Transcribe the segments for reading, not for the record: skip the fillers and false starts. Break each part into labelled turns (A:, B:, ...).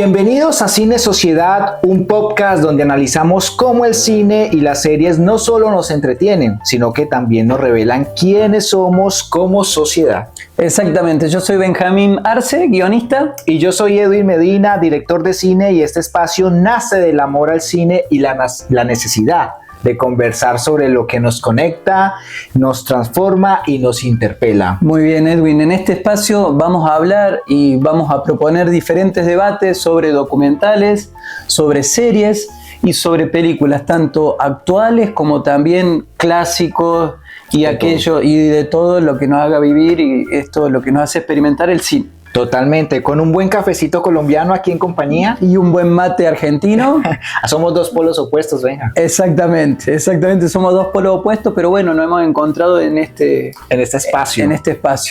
A: Bienvenidos a Cine Sociedad, un podcast donde analizamos cómo el cine y las series no solo nos entretienen, sino que también nos revelan quiénes somos como sociedad.
B: Exactamente, yo soy Benjamín Arce, guionista.
A: Y yo soy Edwin Medina, director de cine, y este espacio nace del amor al cine y la necesidad de conversar sobre lo que nos conecta, nos transforma y nos interpela.
B: Muy bien, Edwin, en este espacio vamos a hablar y vamos a proponer diferentes debates sobre documentales, sobre series y sobre películas, tanto actuales como también clásicos y aquello y de todo lo que nos haga vivir y esto lo que nos hace experimentar el cine.
A: Totalmente, con un buen cafecito colombiano aquí en compañía.
B: Y un buen mate argentino.
A: Somos dos polos opuestos, venga.
B: Exactamente, somos dos polos opuestos, pero bueno, nos hemos encontrado en este espacio.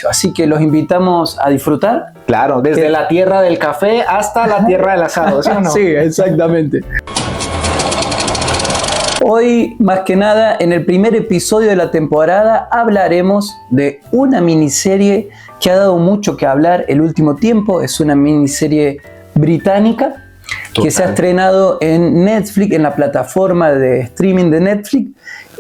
B: Así que los invitamos a disfrutar.
A: Claro, desde la tierra del café hasta la tierra del asado, ¿sí o no?
B: Sí, exactamente. Hoy, más que nada, en el primer episodio de la temporada, hablaremos de una miniserie que ha dado mucho que hablar el último tiempo. Es una miniserie británica que se ha estrenado en Netflix, en la plataforma de streaming de Netflix,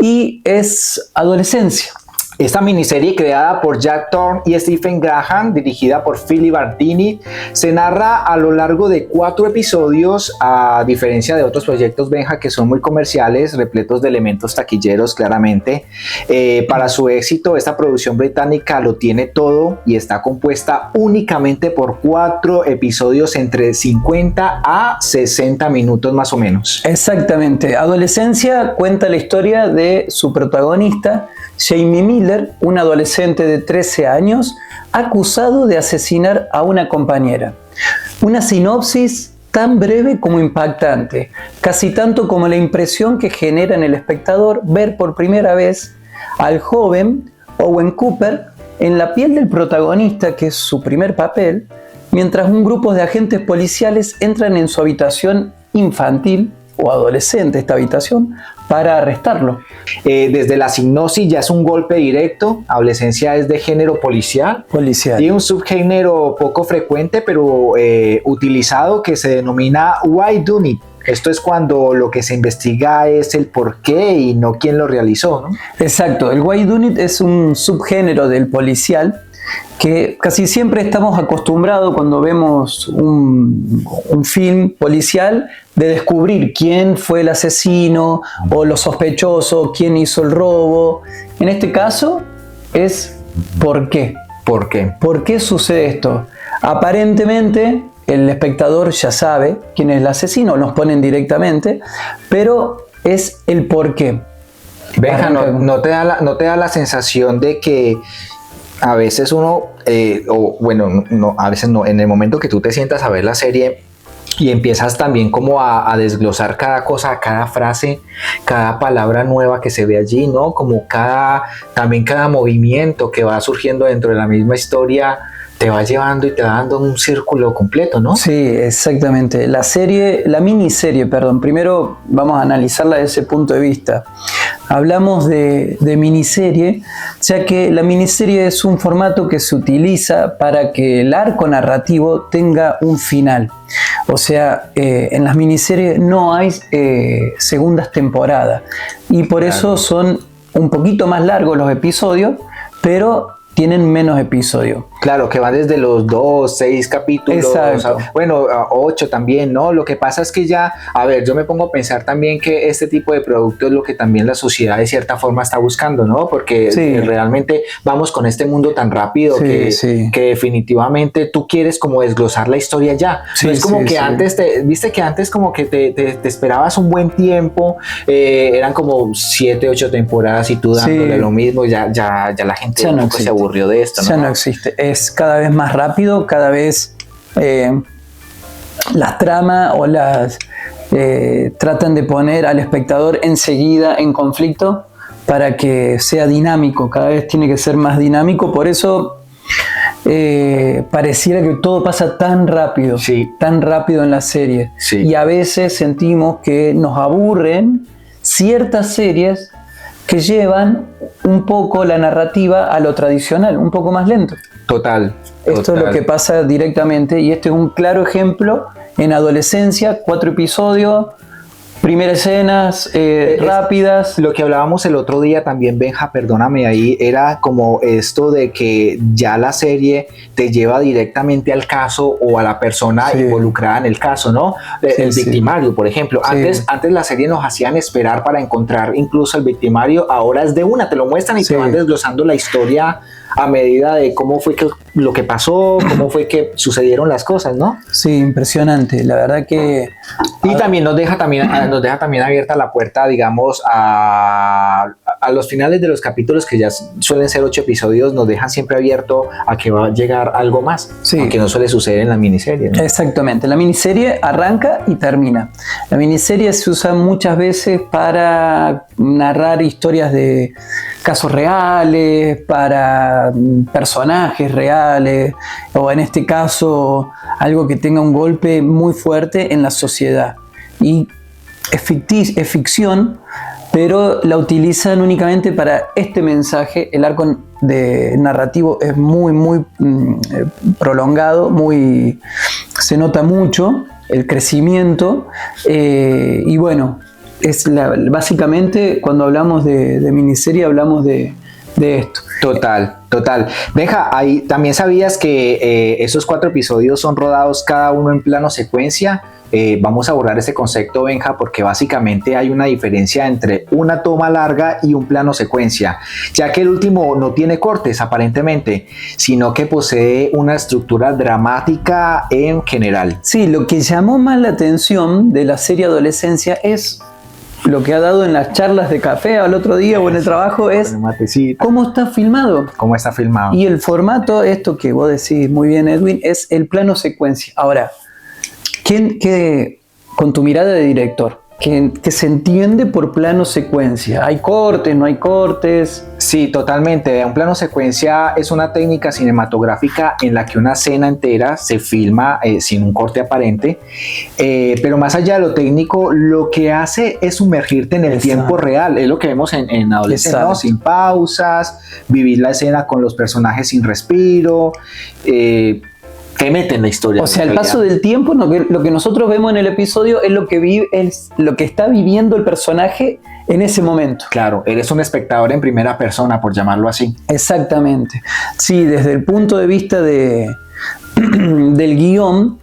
B: y es Adolescencia.
A: Esta miniserie, creada por Jack Thorne y Stephen Graham, dirigida por Philip Martini, se narra a lo largo de 4 episodios, a diferencia de otros proyectos, Benja, que son muy comerciales, repletos de elementos taquilleros, claramente. Para su éxito, esta producción británica lo tiene todo y está compuesta únicamente por 4 episodios entre 50 a 60 minutos más o menos.
B: Exactamente. Adolescencia cuenta la historia de su protagonista, Jamie Miller, un adolescente de 13 años acusado de asesinar a una compañera. Una sinopsis tan breve como impactante, casi tanto como la impresión que genera en el espectador ver por primera vez al joven Owen Cooper en la piel del protagonista, que es su primer papel, mientras un grupo de agentes policiales entran en su habitación infantil o adolescente, esta habitación, para arrestarlo.
A: Desde la sinopsis ya es un golpe directo. Adolescencia es de género policial. Y un subgénero poco frecuente, pero utilizado, que se denomina Why Done It. Esto es cuando lo que se investiga es el por qué y no quién lo realizó, ¿no?
B: Exacto, el Why Done It es un subgénero del policial que casi siempre estamos acostumbrados cuando vemos un film policial de descubrir quién fue el asesino o los sospechosos, quién hizo el robo. En este caso es ¿por qué?
A: ¿Por qué?
B: ¿Por qué sucede esto? Aparentemente el espectador ya sabe quién es el asesino, nos ponen directamente, pero es el por qué.
A: Benja, ¿no te da la sensación de que a veces uno, a veces no, en el momento que tú te sientas a ver la serie y empiezas también como a desglosar cada cosa, cada frase, cada palabra nueva que se ve allí, ¿no? Como también cada movimiento que va surgiendo dentro de la misma historia te va llevando y te va dando un círculo completo, ¿no?
B: Sí, exactamente. La miniserie, primero vamos a analizarla desde ese punto de vista. Hablamos de miniserie, ya que la miniserie es un formato que se utiliza para que el arco narrativo tenga un final. O sea, en las miniseries no hay segundas temporadas y por eso son un poquito más largos los episodios, pero tienen menos episodios.
A: Claro, que van desde los 2, 6 capítulos,
B: exacto.
A: 8 también, ¿no? Lo que pasa es que ya, yo me pongo a pensar también que este tipo de producto es lo que también la sociedad de cierta forma está buscando, ¿no? Porque realmente vamos con este mundo tan rápido que definitivamente tú quieres como desglosar la historia ya. No es como que antes, viste que antes como que te esperabas un buen tiempo, eran como 7, 8 temporadas y tú dándole lo mismo, ya la gente
B: ya no
A: se aburrió de esto, ¿no?
B: Ya no existe. Es cada vez más rápido, cada vez las tramas o tratan de poner al espectador enseguida en conflicto para que sea dinámico, cada vez tiene que ser más dinámico, por eso pareciera que todo pasa tan rápido en la serie, y a veces sentimos que nos aburren ciertas series que llevan un poco la narrativa a lo tradicional, un poco más lento.
A: Total.
B: Esto es lo que pasa directamente, y este es un claro ejemplo en adolescencia, 4 episodios, primeras escenas rápidas.
A: Lo que hablábamos el otro día también, Benja, perdóname ahí, era como esto de que ya la serie te lleva directamente al caso o a la persona involucrada en el caso, ¿no? El victimario, por ejemplo. Antes la serie nos hacían esperar para encontrar incluso el victimario, ahora es de una, te lo muestran y te van desglosando la historia a medida de cómo fue lo que pasó, cómo fue que sucedieron las cosas, ¿no?
B: Sí, impresionante, la verdad que...
A: Y también nos deja también abierta la puerta, digamos, a los finales de los capítulos, que ya suelen ser 8 episodios, nos dejan siempre abierto a que va a llegar algo más, que no suele suceder en la miniserie, ¿no?
B: Exactamente, la miniserie arranca y termina. La miniserie se usa muchas veces para narrar historias de casos reales, para personajes reales, o en este caso algo que tenga un golpe muy fuerte en la sociedad. Y es ficción, pero la utilizan únicamente para este mensaje. El arco narrativo es muy prolongado, se nota mucho el crecimiento, y bueno, básicamente cuando hablamos de miniserie hablamos de esto.
A: Total. Benja, ahí también sabías que esos 4 episodios son rodados cada uno en plano secuencia. Vamos a abordar ese concepto, Benja, porque básicamente hay una diferencia entre una toma larga y un plano secuencia, ya que el último no tiene cortes aparentemente, sino que posee una estructura dramática en general.
B: Sí, lo que llamó más la atención de la serie Adolescencia es lo que ha dado en las charlas de café al otro día o en el trabajo, es cómo está filmado.
A: Cómo está filmado.
B: Y el formato, esto que vos decís muy bien, Edwin, es el plano secuencia. Ahora, con tu mirada de director, que se entiende por plano secuencia? ¿Hay cortes, no hay cortes?
A: Sí, totalmente. Un plano secuencia es una técnica cinematográfica en la que una escena entera se filma sin un corte aparente, pero más allá de lo técnico, lo que hace es sumergirte en el tiempo real. Es lo que vemos en Adolescencia, ¿no? Sin pausas, vivir la escena con los personajes sin respiro, que meten la historia.
B: O sea, el paso del tiempo, lo que nosotros vemos en el episodio es lo que está viviendo el personaje en ese momento.
A: Claro, eres un espectador en primera persona, por llamarlo así.
B: Exactamente. Sí, desde el punto de vista del guión,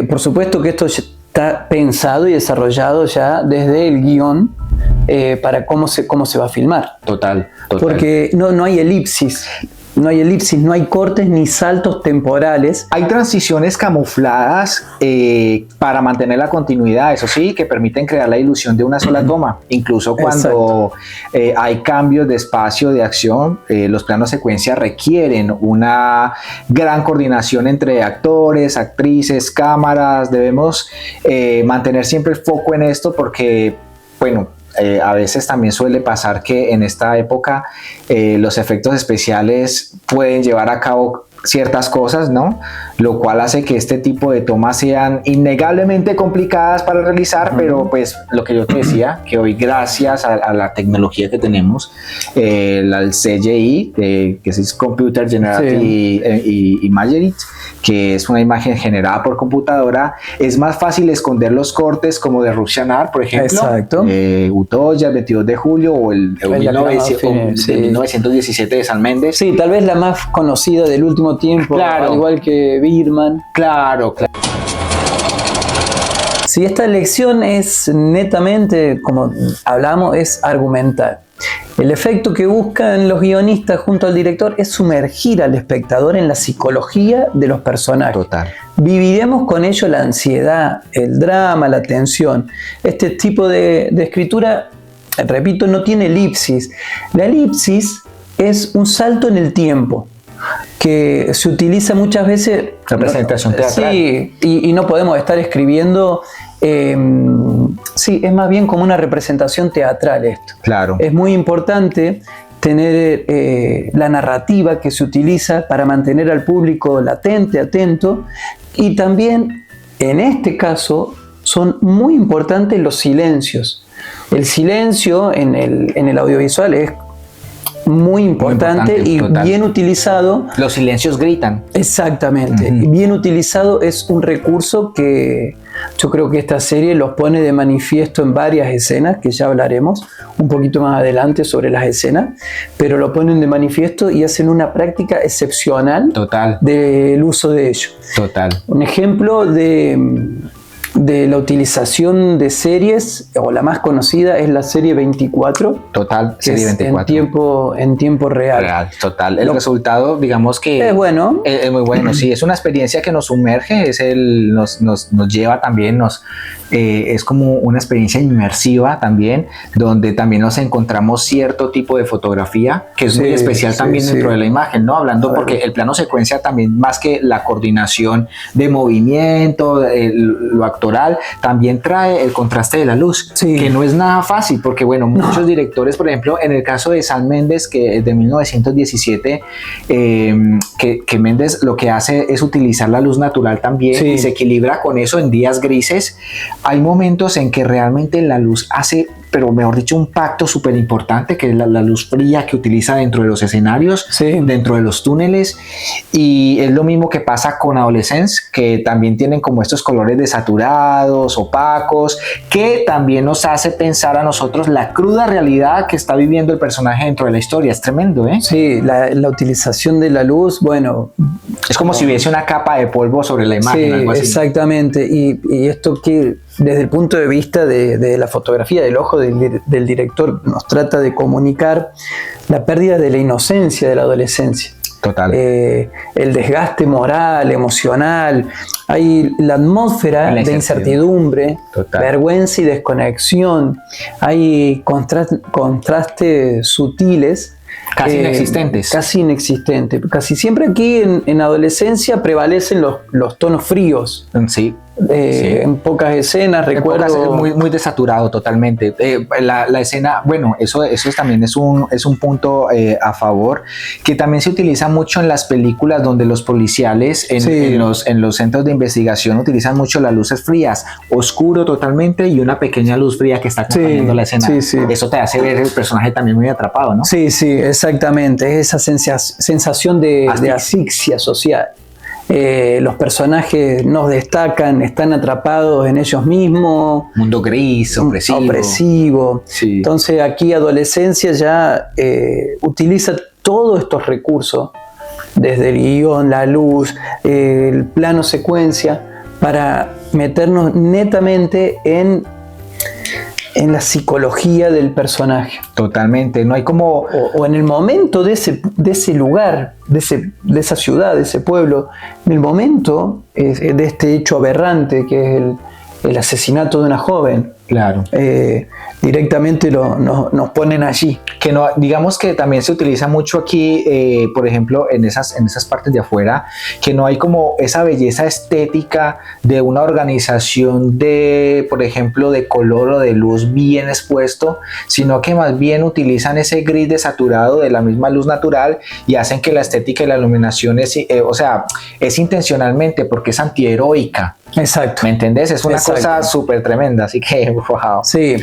B: por supuesto que esto está pensado y desarrollado ya desde el guión para cómo se va a filmar.
A: Total.
B: Porque no hay elipsis. No hay cortes ni saltos temporales.
A: Hay transiciones camufladas para mantener la continuidad, eso sí, que permiten crear la ilusión de una sola toma. Incluso cuando hay cambios de espacio de acción, los planos secuencia requieren una gran coordinación entre actores, actrices, cámaras. Debemos mantener siempre el foco en esto porque, bueno, a veces también suele pasar que en esta época los efectos especiales pueden llevar a cabo ciertas cosas, ¿no? Lo cual hace que este tipo de tomas sean innegablemente complicadas para realizar, pero pues lo que yo te decía, que hoy gracias a la tecnología que tenemos, el CGI, que es Computer Generative Imagery, que es una imagen generada por computadora, es más fácil esconder los cortes como de Rushyanar, por ejemplo.
B: Exacto.
A: Utoya, el 22 de julio o el 1917 de San Méndez.
B: Sí, tal vez la más conocida del último tiempo,
A: claro,
B: al igual que Birdman.
A: Claro.
B: Si esta elección es netamente, como hablamos, es argumental. El efecto que buscan los guionistas junto al director es sumergir al espectador en la psicología de los personajes.
A: Total.
B: Viviremos con ello la ansiedad, el drama, la tensión. Este tipo de escritura, repito, no tiene elipsis. La elipsis es un salto en el tiempo que se utiliza muchas veces.
A: Representación teatral.
B: Sí, y no podemos estar escribiendo. Sí, es más bien como una representación teatral esto.
A: Claro.
B: Es muy importante tener la narrativa que se utiliza para mantener al público latente, atento, y también en este caso son muy importantes los silencios. El silencio en el audiovisual es muy importante y
A: total.
B: bien utilizado.
A: Los silencios gritan.
B: Exactamente. Bien utilizado es un recurso que yo creo que esta serie los pone de manifiesto en varias escenas, que ya hablaremos un poquito más adelante sobre las escenas, pero lo ponen de manifiesto y hacen una práctica excepcional
A: Total.
B: del uso de ello.
A: Total.
B: Un ejemplo de la utilización de series, o la más conocida es la serie 24.
A: Total,
B: Que
A: serie
B: es
A: 24.
B: en tiempo real.
A: Real, total. El resultado, digamos que
B: Es bueno.
A: es muy bueno, sí. Es una experiencia que nos sumerge, nos lleva también, es como una experiencia inmersiva también, donde también nos encontramos cierto tipo de fotografía que es muy
B: Sí,
A: especial
B: sí,
A: también
B: sí.
A: dentro de la imagen, ¿no? Hablando porque el plano secuencia también, más que la coordinación de movimiento, lo actoral, también trae el contraste de la luz,
B: Sí.
A: que no es nada fácil, porque bueno, muchos directores, por ejemplo, en el caso de Sam Mendes, que es de 1917, que Mendes lo que hace es utilizar la luz natural también,
B: Sí.
A: y se equilibra con eso en días grises. Hay momentos en que realmente la luz hace, pero mejor dicho, un pacto súper importante, que es la luz fría que utiliza dentro de los escenarios,
B: Sí.
A: dentro de los túneles, y es lo mismo que pasa con Adolescence, que también tienen como estos colores desaturados, opacos, que también nos hace pensar a nosotros la cruda realidad que está viviendo el personaje dentro de la historia. Es tremendo, ¿eh?
B: Sí, la utilización de la luz, bueno.
A: Es como si hubiese una capa de polvo sobre la imagen,
B: Sí,
A: algo así.
B: exactamente. Y esto que desde el punto de vista de la fotografía, del ojo del director, nos trata de comunicar la pérdida de la inocencia de la adolescencia.
A: Total.
B: El desgaste moral, emocional, hay la atmósfera
A: La
B: de incertidumbre,
A: Total.
B: vergüenza y desconexión, hay contrastes sutiles.
A: Casi inexistentes.
B: Casi inexistentes. Casi siempre aquí en adolescencia prevalecen los tonos fríos.
A: Sí. Sí.
B: En pocas escenas, recuerdo.
A: Muy desaturado totalmente. La escena, bueno, eso también es un punto a favor, que también se utiliza mucho en las películas donde los policiales en los centros de investigación utilizan mucho las luces frías, oscuro totalmente y una pequeña luz fría que está acompañando la escena. Eso te hace ver el personaje también muy atrapado, ¿no?
B: Sí, exactamente. Es esa sensación de asfixia social. Los personajes nos destacan, están atrapados en ellos mismos.
A: Mundo gris, opresivo.
B: Sí. Entonces aquí Adolescencia ya utiliza todos estos recursos, desde el guión, la luz, el plano secuencia, para meternos netamente en la psicología del personaje.
A: Totalmente, no hay como...
B: O en el momento de ese lugar, de esa ciudad, de ese pueblo, en el momento de este hecho aberrante que es el asesinato de una joven.
A: Claro.
B: Directamente nos ponen allí.
A: Que no, digamos que también se utiliza mucho aquí, por ejemplo, en esas partes de afuera, que no hay como esa belleza estética de una organización de, por ejemplo, de color o de luz bien expuesto, sino que más bien utilizan ese gris desaturado de la misma luz natural y hacen que la estética y la iluminación es intencionalmente, porque es antiheroica.
B: Exacto.
A: ¿Me entendés? Es una cosa súper tremenda, así que wow.
B: Sí,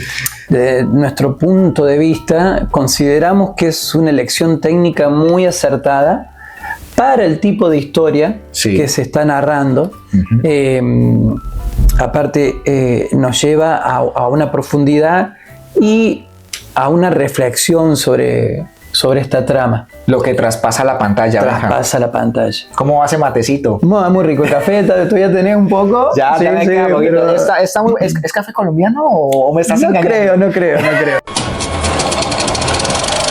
B: desde nuestro punto de vista consideramos que es una elección técnica muy acertada para el tipo de historia que se está narrando. Aparte nos lleva a una profundidad y a una reflexión sobre esta trama.
A: Lo que traspasa la pantalla.
B: Traspasa la pantalla.
A: ¿Cómo va ese matecito?
B: Muy rico. El café, ¿tú ya tenés un poco?
A: Ya me queda un poquito.
B: Pero...
A: ¿Es café colombiano o me estás engañando?
B: No creo.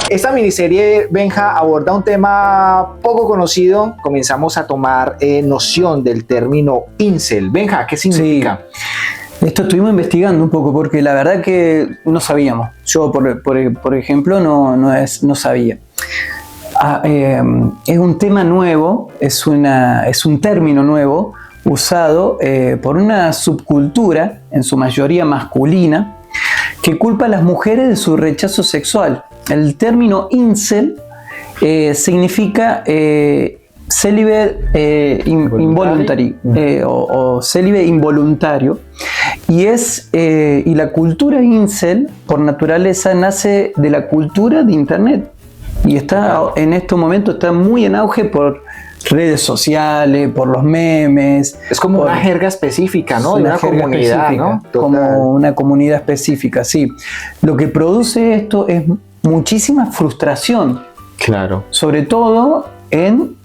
A: Esta miniserie, Benja, aborda un tema poco conocido. Comenzamos a tomar noción del término incel. Benja, ¿qué significa?
B: Sí. Esto estuvimos investigando un poco porque la verdad que no sabíamos. Yo, por ejemplo, no sabía. Es un tema nuevo, es un término nuevo usado por una subcultura, en su mayoría masculina, que culpa a las mujeres de su rechazo sexual. El término incel significa célibe involuntario o célibe involuntario, y la cultura incel por naturaleza nace de la cultura de internet. Y en estos momentos está muy en auge por redes sociales, por los memes.
A: Es como una jerga específica, ¿no?
B: De
A: una comunidad, ¿no?
B: Como una comunidad específica, sí. Lo que produce esto es muchísima frustración.
A: Claro.
B: Sobre todo en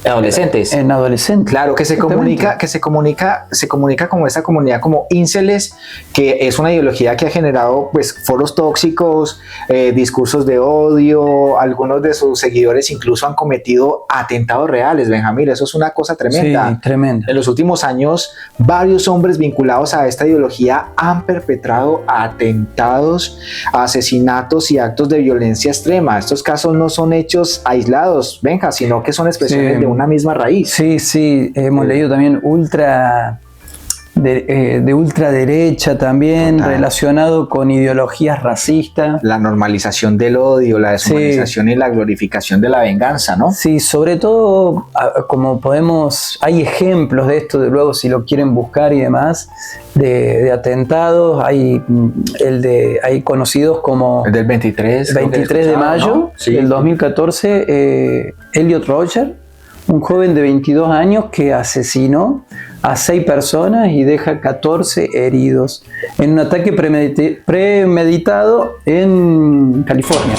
A: adolescentes.
B: En adolescentes.
A: Claro, que se comunica como esa comunidad como ínceles, que es una ideología que ha generado pues foros tóxicos, discursos de odio. Algunos de sus seguidores incluso han cometido atentados reales, Benjamín. Eso es una cosa tremenda.
B: Sí, tremenda.
A: En los últimos años, varios hombres vinculados a esta ideología han perpetrado atentados, asesinatos y actos de violencia extrema. Estos casos no son hechos aislados, Benja, sino que son expresiones de una misma raíz.
B: Sí, hemos leído también de ultraderecha también, relacionado con ideologías racistas.
A: La normalización del odio, la deshumanización y la glorificación de la venganza, ¿no?
B: Sí, sobre todo, como hay ejemplos de esto, de luego si lo quieren buscar y demás, de atentados. Hay conocidos como
A: el del 23
B: de mayo, ¿no? Del 2014, Elliot Rodger, un joven de 22 años que asesinó a 6 personas y deja 14 heridos en un ataque premeditado en California.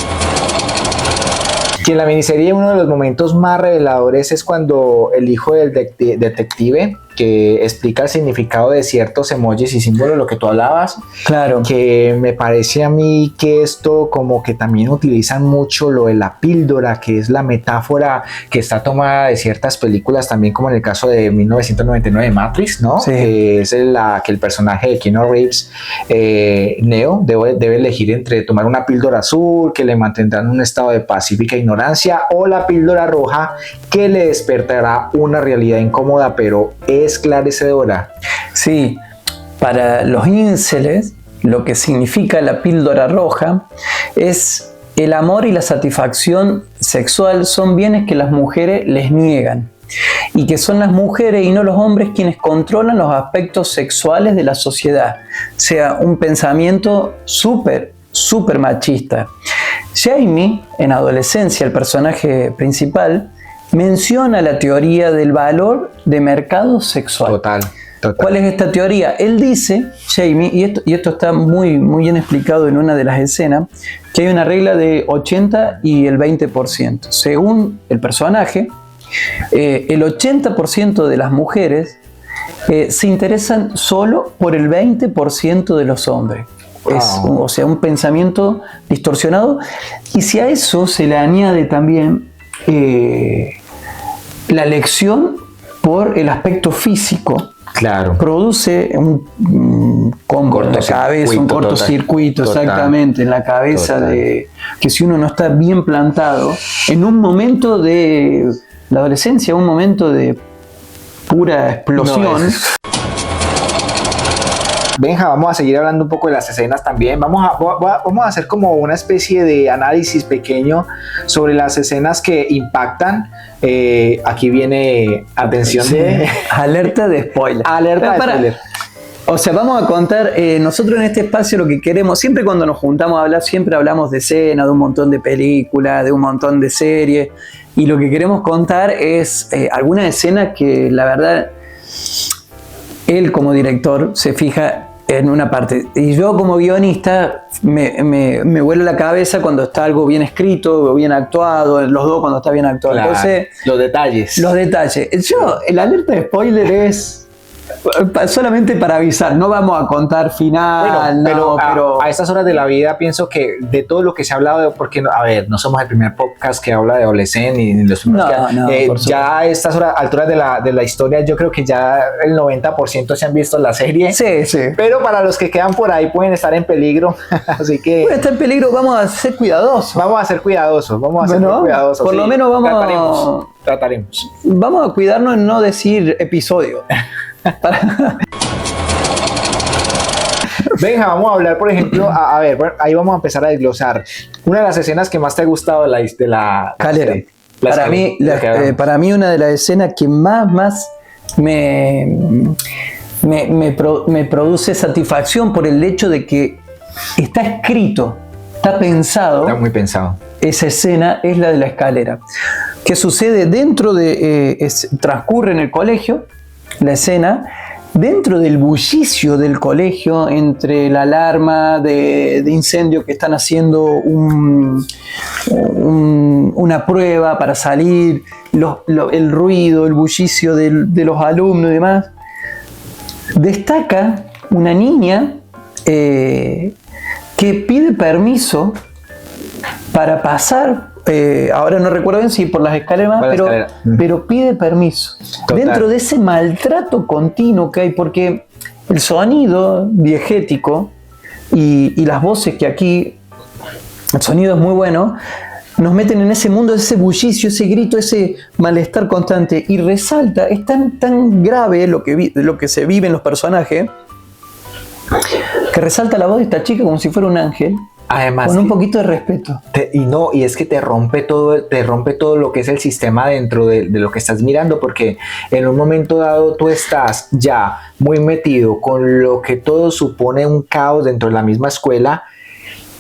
A: Y en la miniserie uno de los momentos más reveladores es cuando el hijo del detective, que explica el significado de ciertos emojis y símbolos, lo que tú hablabas.
B: Claro.
A: Que me parece a mí que esto como que también utilizan mucho lo de la píldora, que es la metáfora que está tomada de ciertas películas también, como en el caso de 1999 de Matrix, ¿no?
B: Sí.
A: Que es que el personaje de Keanu Reeves, Neo, debe elegir entre tomar una píldora azul que le mantendrá en un estado de pacífica ignorancia, o la píldora roja que le despertará una realidad incómoda pero esclarecedora.
B: Sí, para los ínceles, lo que significa la píldora roja es el amor y la satisfacción sexual son bienes que las mujeres les niegan, y que son las mujeres y no los hombres quienes controlan los aspectos sexuales de la sociedad. O sea, un pensamiento súper machista. Jamie, en adolescencia, el personaje principal, menciona la teoría del valor de mercado sexual.
A: Total.
B: ¿Cuál es esta teoría? Él dice, Jamie, y esto está muy bien explicado en una de las escenas, que hay una regla de 80 y el 20%. Según el personaje, el 80% de las mujeres se interesan solo por el 20% de los hombres. Wow. O sea, un pensamiento distorsionado. Y si a eso se le añade también la elección por el aspecto físico,
A: claro,
B: produce un cortocircuito, exactamente, en la cabeza, de que si uno no está bien plantado, en un momento de la adolescencia, un momento de pura explosión.
A: Benja, vamos a seguir hablando un poco de las escenas también. Vamos a hacer como una especie de análisis pequeño sobre las escenas que impactan. Aquí viene, atención, de
B: alerta de spoiler.
A: Alerta de spoiler.
B: O sea, vamos a contar, nosotros en este espacio lo que queremos, siempre cuando nos juntamos a hablar, siempre hablamos de escenas, de un montón de películas, de un montón de series, y lo que queremos contar es alguna escena que la verdad él como director se fija en una parte, y yo como guionista me vuela la cabeza cuando está algo bien escrito, bien actuado, los dos cuando está bien actuado.
A: Claro,
B: entonces,
A: los detalles.
B: El alerta de spoiler es solamente para avisar, no vamos a contar final.
A: Bueno, pero a estas horas de la vida pienso que de todo lo que se ha hablado, porque a ver, no somos el primer podcast que habla de adolescentes ni los primeros ya a estas alturas de la historia, yo creo que ya el 90% se han visto la serie.
B: Sí.
A: Pero para los que quedan por ahí pueden estar en peligro, así que
B: puede estar en peligro, vamos a ser cuidadosos.
A: Por
B: lo menos
A: trataremos.
B: Vamos a cuidarnos en no decir episodio.
A: Benja, vamos a hablar, por ejemplo, a ver, bueno, ahí vamos a empezar a desglosar una de las escenas que más te ha gustado de la
B: escalera. Para mí una de las escenas que más me produce satisfacción por el hecho de que está escrito, está pensado.
A: Está muy pensado.
B: esa escena es la de la escalera. ¿Qué sucede? Transcurre en el colegio, la escena, dentro del bullicio del colegio, entre la alarma de incendio que están haciendo una prueba para salir, el ruido, el bullicio de los alumnos y demás, destaca una niña que pide permiso para pasar, ahora no recuerdo bien si por las escaleras, pero pide permiso. Total. Dentro de ese maltrato continuo que hay, porque el sonido diegético y las voces que aquí, el sonido es muy bueno, nos meten en ese mundo, ese bullicio, ese grito, ese malestar constante, y resalta, es tan grave lo que se vive en los personajes, que resalta la voz de esta chica como si fuera un ángel. Además, con un poquito de respeto.
A: Y es que te rompe todo lo que es el sistema dentro de lo que estás mirando, porque en un momento dado tú estás ya muy metido con lo que todo supone un caos dentro de la misma escuela,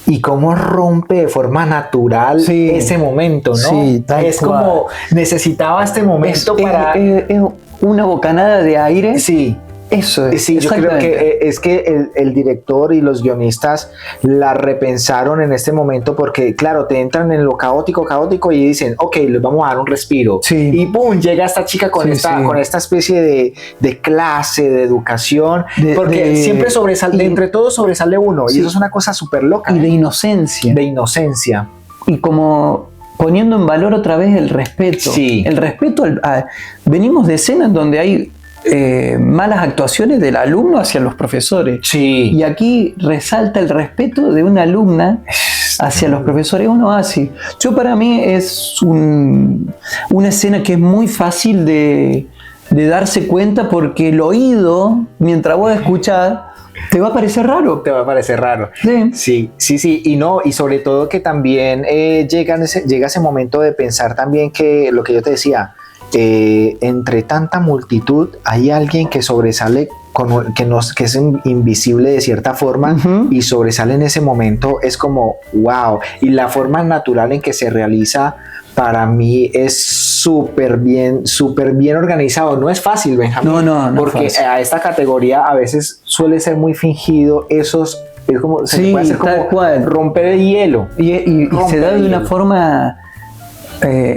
A: y cómo rompe de forma natural ese momento, ¿no? Sí, es cual. Como necesitaba este momento
B: es una bocanada de aire.
A: Sí.
B: Eso es.
A: Sí, yo creo que es que el director y los guionistas la repensaron en este momento, porque claro, te entran en lo caótico y dicen, ok, les vamos a dar un respiro. Sí. Y ¡pum! Llega esta chica con esta especie de clase, de educación, porque siempre sobresale, entre todos sobresale uno, y eso es una cosa súper loca.
B: Y de inocencia.
A: De inocencia.
B: Y como poniendo en valor otra vez el respeto. Sí. El respeto venimos de escenas donde hay malas actuaciones del alumno hacia los profesores.
A: Sí.
B: Y aquí resalta el respeto de una alumna hacia los profesores. Uno así. Para mí es una escena que es muy fácil de darse cuenta, porque el oído, mientras vos escuchás, te va a parecer raro.
A: Te va a parecer raro. Sí. Y sobre todo que también llega ese momento de pensar también que lo que yo te decía, entre tanta multitud hay alguien que sobresale, que es invisible de cierta forma, y sobresale en ese momento. Es como wow, y la forma natural en que se realiza para mí es súper bien organizado. No es fácil, Benjamín, no porque fácil. A esta categoría a veces suele ser muy fingido esos, es como se puede hacer como romper el hielo,
B: y se da de una forma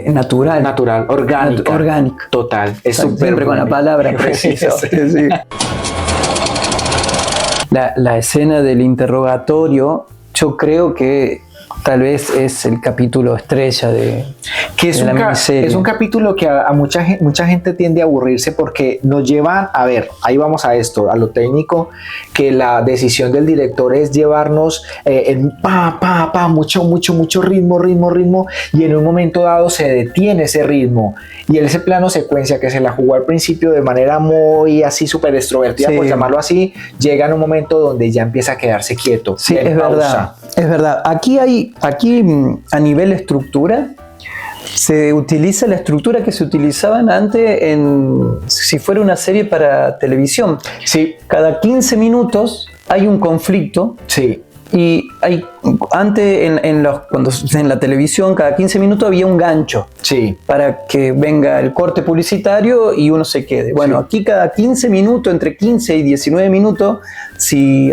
B: natural,
A: orgánica. Total. Es
B: siempre con la palabra precisa. Sí. La escena del interrogatorio, yo creo que tal vez es el capítulo estrella de la miniserie.
A: Es un capítulo que a mucha gente tiende a aburrirse, porque nos lleva a ver, ahí vamos a esto, a lo técnico, que la decisión del director es llevarnos en mucho ritmo, y en un momento dado se detiene ese ritmo, y ese plano secuencia que se la jugó al principio de manera muy así súper extrovertida, por llamarlo así, llega en un momento donde ya empieza a quedarse quieto.
B: Sí, es verdad. Aquí a nivel estructura se utiliza la estructura que se utilizaban antes si fuera una serie para televisión.
A: Sí.
B: Cada 15 minutos hay un conflicto.
A: Sí.
B: Y antes cuando en la televisión cada 15 minutos había un gancho.
A: Sí.
B: Para que venga el corte publicitario y uno se quede. Bueno, aquí cada 15 minutos, entre 15 y 19 minutos, si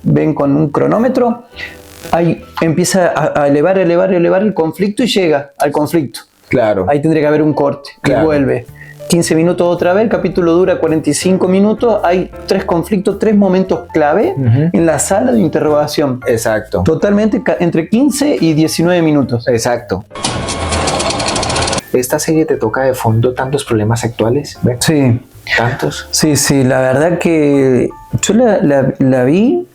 B: ven con un cronómetro, ahí empieza a elevar el conflicto y llega al conflicto.
A: Claro.
B: Ahí tendría que haber un corte, claro. Y vuelve. 15 minutos otra vez, el capítulo dura 45 minutos, hay 3 conflictos, 3 momentos clave en la sala de interrogación.
A: Exacto.
B: Totalmente entre 15 y 19 minutos.
A: Exacto. ¿Esta serie te toca de fondo tantos problemas actuales? ¿Ves?
B: Sí.
A: ¿Tantos?
B: Sí, la verdad que yo la vi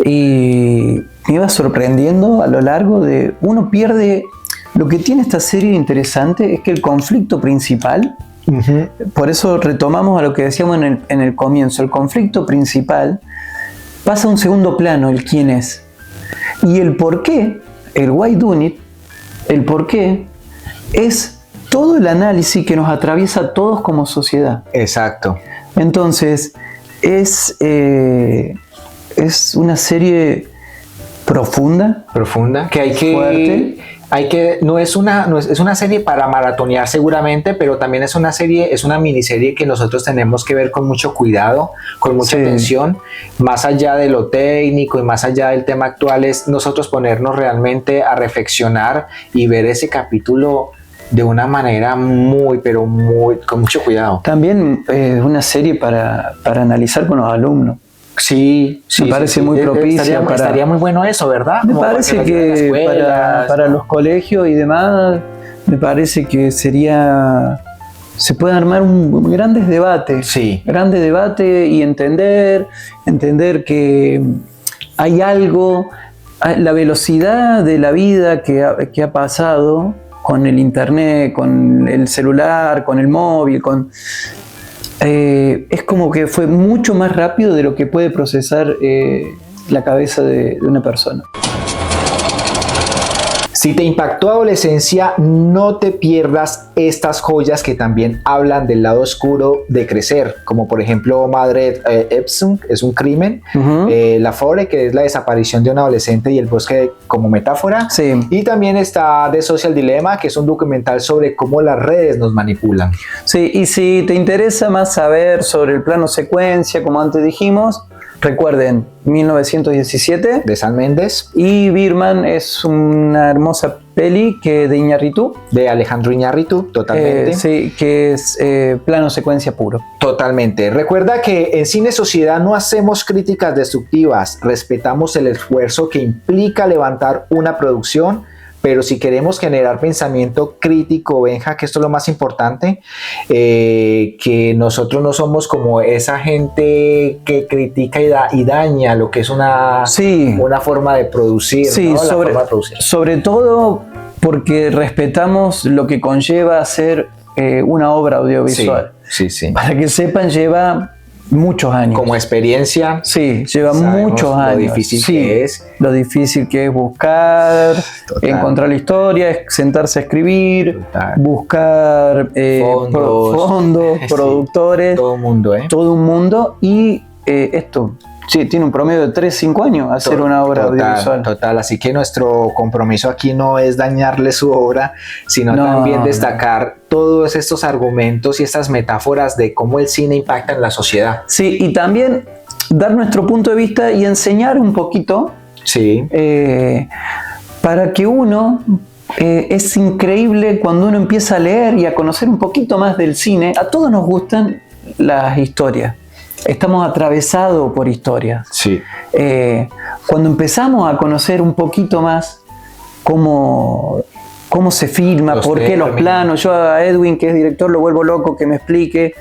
B: y me iba sorprendiendo a lo largo de... Uno pierde... Lo que tiene esta serie interesante es que el conflicto principal, por eso retomamos a lo que decíamos en el comienzo, el conflicto principal pasa a un segundo plano, el quién es. Y el por qué, el why done it, el por qué, es todo el análisis que nos atraviesa a todos como sociedad.
A: Exacto.
B: Entonces, es una serie profunda,
A: que no es una serie para maratonear seguramente, pero también es una miniserie que nosotros tenemos que ver con mucho cuidado, con mucha atención, más allá de lo técnico y más allá del tema actual, es nosotros ponernos realmente a reflexionar y ver ese capítulo de una manera con mucho cuidado.
B: También una serie para analizar con los alumnos.
A: Sí,
B: me parece muy propicia.
A: Estaría muy bueno eso, ¿verdad?
B: Me parece que para los colegios y demás, me parece que se puede armar un grandes debates.
A: Sí.
B: Grandes debates y entender que hay algo, la velocidad de la vida que ha pasado con el internet, con el celular, con el móvil, es como que fue mucho más rápido de lo que puede procesar la cabeza de una persona.
A: Si te impactó adolescencia, no te pierdas estas joyas que también hablan del lado oscuro de crecer, como por ejemplo Madre Epsom, es un crimen, La Fore, que es la desaparición de un adolescente y el bosque como metáfora, y también está The Social Dilemma, que es un documental sobre cómo las redes nos manipulan.
B: Sí, y si te interesa más saber sobre el plano secuencia, como antes dijimos, recuerden, 1917
A: de Sam Mendes,
B: y Birdman es una hermosa peli de Iñárritu,
A: de Alejandro Iñárritu, totalmente.
B: Sí, que es plano secuencia puro.
A: Totalmente. Recuerda que en Cine Sociedad no hacemos críticas destructivas, respetamos el esfuerzo que implica levantar una producción, pero si queremos generar pensamiento crítico, Benja, que esto es lo más importante, que nosotros no somos como esa gente que critica y daña lo que es una forma de producir,
B: sí,
A: ¿no?
B: Sobre todo porque respetamos lo que conlleva hacer una obra audiovisual.
A: Sí.
B: Para que sepan, lleva muchos años.
A: Como experiencia.
B: Sí, lleva muchos años.
A: Lo difícil que es.
B: Lo difícil que es buscar, encontrar la historia, sentarse a escribir, buscar fondos, productores.
A: Todo un mundo,
B: Todo un mundo. Y esto, tiene un promedio de 3-5 años hacer una obra audiovisual.
A: Total, así que nuestro compromiso aquí no es dañarle su obra, sino también destacar todos estos argumentos y estas metáforas de cómo el cine impacta en la sociedad.
B: Sí, y también dar nuestro punto de vista y enseñar un poquito para que uno... es increíble cuando uno empieza a leer y a conocer un poquito más del cine. A todos nos gustan las historias. Estamos atravesados por historias.
A: Sí.
B: Cuando empezamos a conocer un poquito más cómo se filma, por qué los planos, yo a Edwin, que es director, lo vuelvo loco, que me explique,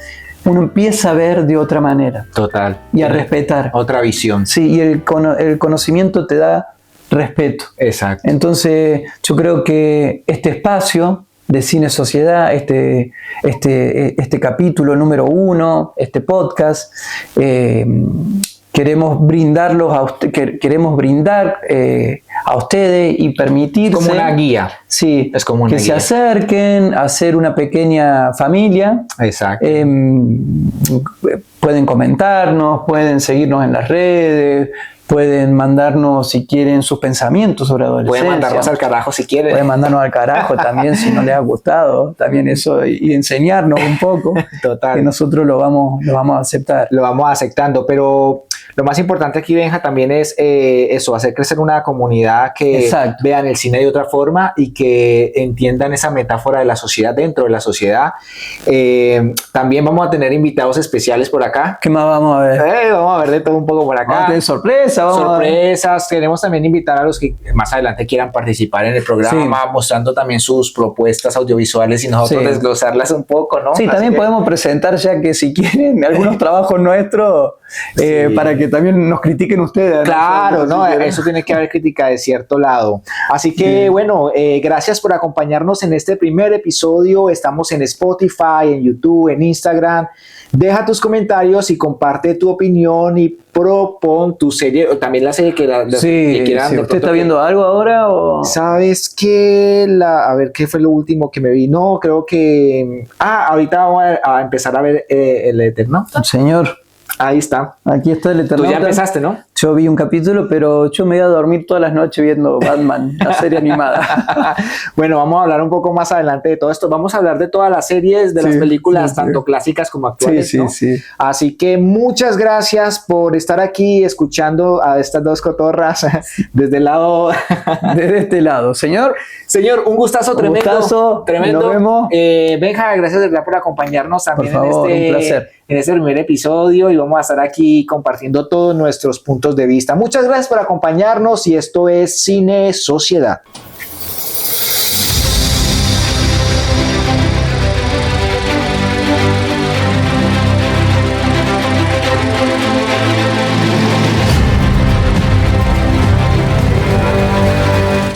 B: uno empieza a ver de otra manera.
A: Total.
B: Y a respetar.
A: Otra visión.
B: Sí, y el conocimiento te da respeto.
A: Exacto.
B: Entonces, yo creo que este espacio de Cine Sociedad, este capítulo número 1, este podcast, queremos brindarlos queremos brindar a ustedes y permitirse
A: como una guía.
B: Sí,
A: es como una
B: que
A: guía.
B: se acerquen a hacer una pequeña familia.
A: Exacto.
B: Pueden comentarnos, pueden seguirnos en las redes, pueden mandarnos, si quieren, sus pensamientos sobre adolescencia.
A: Pueden mandarnos al carajo si quieren.
B: Pueden mandarnos al carajo también si no les ha gustado. También eso, y enseñarnos un poco.
A: Total.
B: Que nosotros lo vamos a aceptar.
A: Lo vamos aceptando, pero lo más importante aquí, Benja, también es eso, hacer crecer una comunidad que vean el cine de otra forma y que entiendan esa metáfora de la sociedad dentro de la sociedad. También vamos a tener invitados especiales por acá.
B: ¿Qué más vamos a ver?
A: Vamos a ver de todo un poco por acá.
B: Vamos a tener
A: sorpresas. Queremos también invitar a los que más adelante quieran participar en el programa, mostrando también sus propuestas audiovisuales y nosotros desglosarlas un poco, ¿no?
B: Sí, también podemos presentar, ya que si quieren, algunos trabajos nuestros para que también nos critiquen ustedes.
A: Claro, ¿no? Eso tiene que haber crítica de cierto lado. Así que, bueno, gracias por acompañarnos en este primer episodio. Estamos en Spotify, en YouTube, en Instagram. Deja tus comentarios y comparte tu opinión y propon tu serie, o también la serie que quieran.
B: Sí. ¿Usted está viendo algo ahora? O...
A: ¿Sabes qué? A ver, ¿qué fue lo último que me vi? No, creo que... ahorita vamos a empezar a ver El Eternauta.
B: Señor.
A: Ahí está.
B: Aquí está el
A: Tú
B: Eternauta.
A: ya empezaste, ¿no?
B: Yo vi un capítulo, pero yo me iba a dormir todas las noches viendo Batman, la serie animada.
A: Bueno, vamos a hablar un poco más adelante de todo esto. Vamos a hablar de todas las series, de las películas, tanto clásicas como actuales, ¿no?
B: Sí.
A: Así que muchas gracias por estar aquí escuchando a estas dos cotorras desde el lado...
B: Desde este lado, señor.
A: Señor, un gustazo tremendo.
B: Gustazo,
A: tremendo.
B: nos vemos.
A: Benja, gracias de verdad por acompañarnos también
B: por favor, un placer.
A: En este primer episodio, y vamos a estar aquí compartiendo todos nuestros puntos de vista. Muchas gracias por acompañarnos y esto es Cine Sociedad.